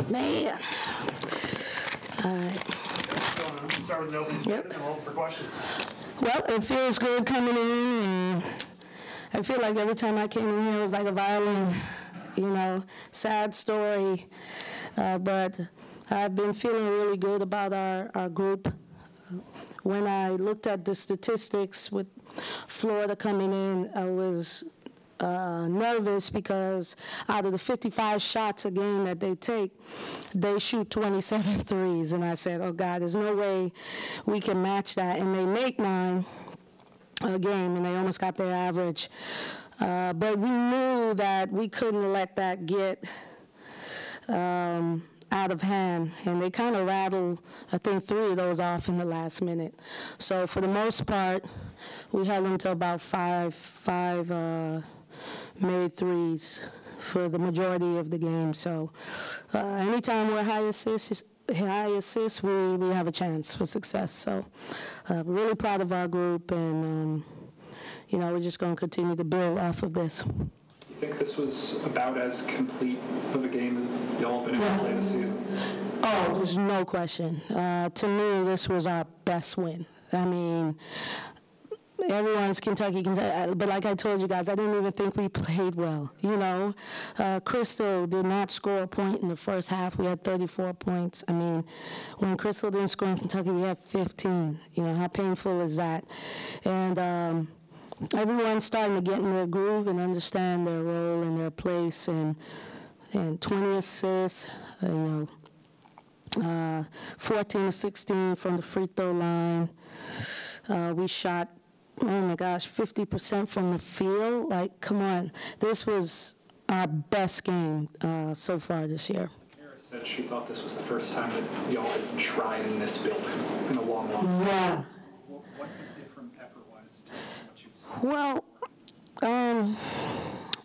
Man. All right. Start with an opening statement and we'll open for questions. Well, it feels good coming in, and I feel like every time I came in here, it was like a violin, you know, sad story. But I've been feeling really good about our group. When I looked at the statistics with Florida coming in, I was nervous because out of the 55 shots a game that they take, they shoot 27 threes. And I said, oh, God, there's no way we can match that. And they make 9 a game, and they almost got their average. But we knew that we couldn't let that get out of hand, and they kind of rattled, I think, 3 of those off in the last minute. So for the most part, we held them to about five made threes for the majority of the game. So anytime we're high assists, we have a chance for success. So really proud of our group, and you know, we're just going to continue to build off of this. You think this was about as complete of a game as y'all have been able to play this season? Oh, there's no question. To me, this was our best win. I mean, everyone's Kentucky, but like I told you guys, I didn't even think we played well. You know, Crystal did not score a point in the first half. We had 34 points. I mean, when Crystal didn't score in Kentucky, we had 15. You know, how painful is that? And everyone's starting to get in their groove and understand their role and their place, and 20 assists, you know, 14 to 16 from the free throw line. We shot, oh my gosh, 50% from the field. Like, come on. This was our best game so far this year. Kara said she thought this was the first time that y'all had tried in this building in a long, long time. Yeah. What was different effort-wise to what you'd seen? Well,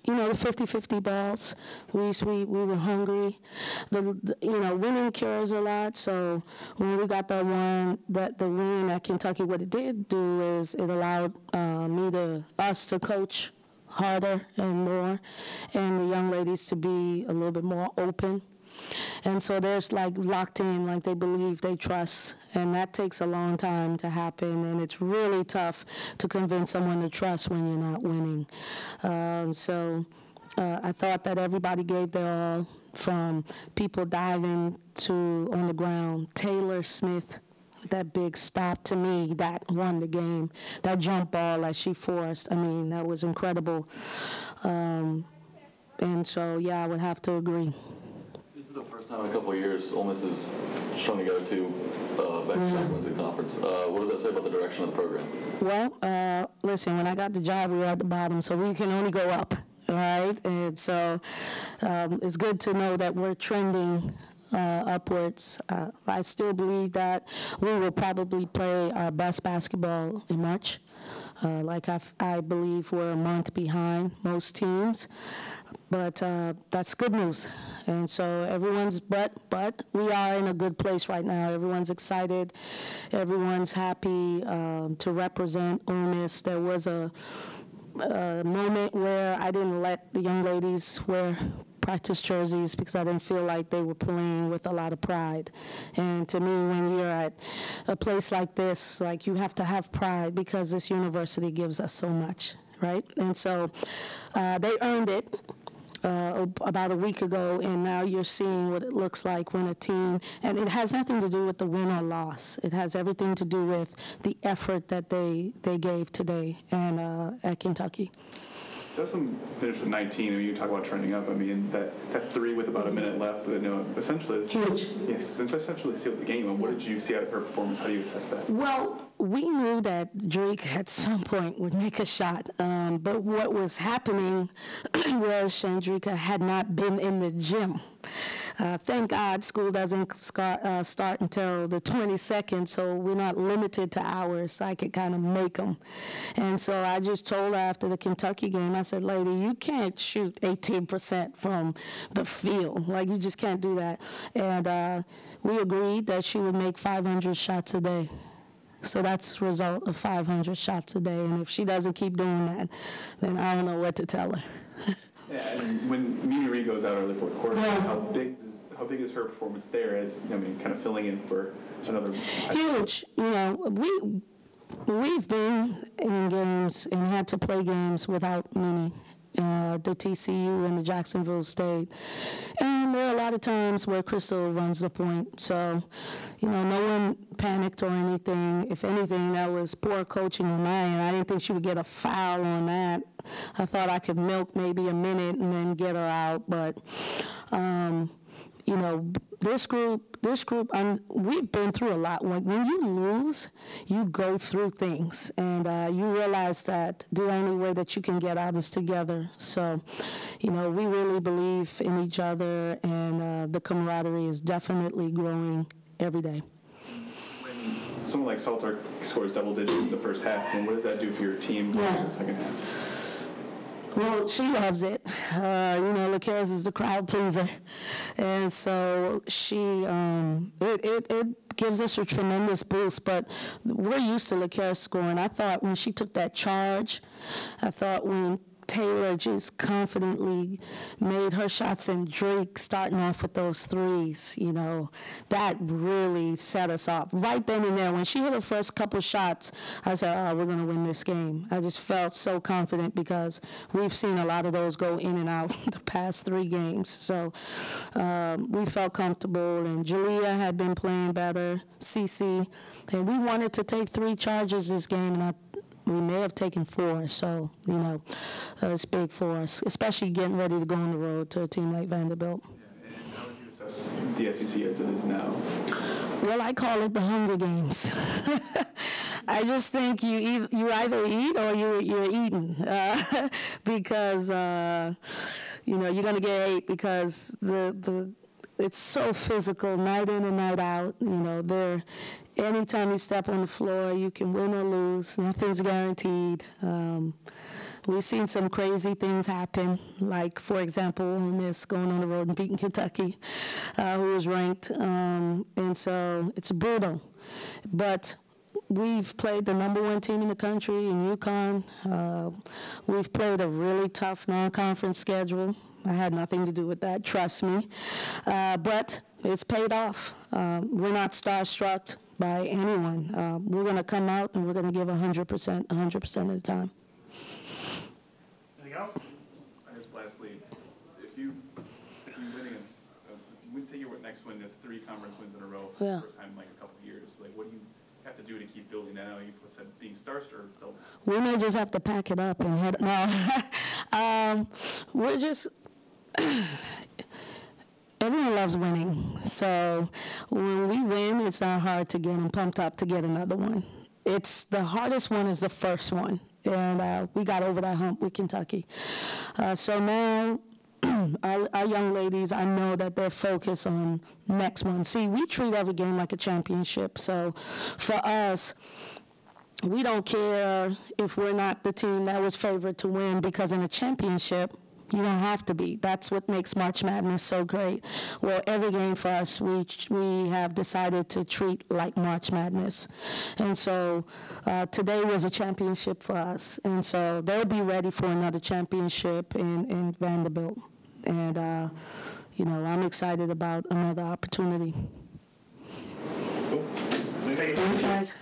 you know, the 50-50 balls, we were hungry. You know, winning cures a lot. So when we got the win at Kentucky, what it did do is it allowed us to coach harder and more, and the young ladies to be a little bit more open. And so there's like locked in, like they believe, they trust, and that takes a long time to happen, and it's really tough to convince someone to trust when you're not winning. So I thought that everybody gave their all, from people diving to on the ground. Taylor Smith, that big stop, to me, that won the game. That jump ball that she forced, I mean, that was incredible. And so, yeah, I would have to agree. This is the first time in a couple of years Ole Miss is trying to go to back-to-back wins at conference. What does that say about the direction of the program? Well, listen, when I got the job, we were at the bottom, so we can only go up, right? And so it's good to know that we're trending upwards. I still believe that we will probably play our best basketball in March. Like I believe we're a month behind most teams, but that's good news. And so everyone's, but we are in a good place right now. Everyone's excited. Everyone's happy to represent Ole Miss. There was a moment where I didn't let the young ladies wear practice jerseys because I didn't feel like they were playing with a lot of pride. And to me, when you're at a place like this, like, you have to have pride because this university gives us so much, right? And so they earned it about a week ago, and now you're seeing what it looks like when a team, and it has nothing to do with the win or loss. It has everything to do with the effort that they gave today and at Kentucky. Sessom finished with 19. I mean, you talk about trending up. I mean, that three with about a minute left, you know, essentially, huge. Yes, essentially sealed the game. And what did you see out of her performance? How do you assess that? Well, we knew that Drake at some point would make a shot, but what was happening was Chandrika had not been in the gym. Thank God school doesn't start until the 22nd, so we're not limited to hours, so I could kind of make them. And so I just told her after the Kentucky game, I said, lady, you can't shoot 18% from the field. Like, you just can't do that. And we agreed that she would make 500 shots a day. So that's the result of 500 shots a day. And if she doesn't keep doing that, then I don't know what to tell her. Yeah, and when Mimi Reed goes out early fourth quarter, yeah. how big how big is her performance there as, I mean, kind of filling in for another? Huge. You know, we've been in games and had to play games without Mimi. The TCU and the Jacksonville State. And there are a lot of times where Crystal runs the point. So, you know, no one panicked or anything. If anything, that was poor coaching on my end. I didn't think she would get a foul on that. I thought I could milk maybe a minute and then get her out. But, you know, this group, we've been through a lot. When you lose, you go through things, and you realize that the only way that you can get out is together. So, you know, we really believe in each other, and the camaraderie is definitely growing every day. When someone like Salter scores double digits in the first half, and what does that do for your team in the second half? Well, she loves it. You know, LaCares is the crowd pleaser. And so it gives us a tremendous boost. But we're used to LaCares scoring. I thought when she took that charge, I thought when Taylor just confidently made her shots and Drake starting off with those threes, you know, that really set us up. Right then and there, when she hit her first couple shots, I said, oh, we're going to win this game. I just felt so confident because we've seen a lot of those go in and out the past 3 games. So we felt comfortable, and Jalea had been playing better, Cece, and we wanted to take 3 charges this game, and we may have taken 4, so, you know, it's big for us, especially getting ready to go on the road to a team like Vanderbilt. Yeah, and how would you assess the SEC as it is now? Well, I call it the Hunger Games. I just think you either eat or you're eating because, you know, you're going to get ate because it's so physical, night in and night out. You know, anytime you step on the floor, you can win or lose. Nothing's guaranteed. We've seen some crazy things happen, like, for example, Ole Miss going on the road and beating Kentucky, who was ranked. And so it's brutal. But we've played the #1 team in the country in UConn. We've played a really tough non-conference schedule. I had nothing to do with that, trust me. But it's paid off. We're not starstruck by anyone. We're going to come out and we're going to give 100% of the time. Anything else? I guess lastly, if you win against, if you take your next win, that's 3 conference wins in a row for the first time in like a couple of years. Like, what do you have to do to keep building that out? You said being starstruck. We may just have to pack it up and head. No, we're just. Everyone loves winning, so when we win, it's not hard to get them pumped up to get another one. It's the hardest one is the first one, and we got over that hump with Kentucky. So now, our young ladies, I know that they're focused on next one. See, we treat every game like a championship, so for us, we don't care if we're not the team that was favored to win, because in a championship, you don't have to be. That's what makes March Madness so great. Well, every game for us, we have decided to treat like March Madness. And so today was a championship for us. And so they'll be ready for another championship in Vanderbilt. And, you know, I'm excited about another opportunity. Cool. Thanks, guys.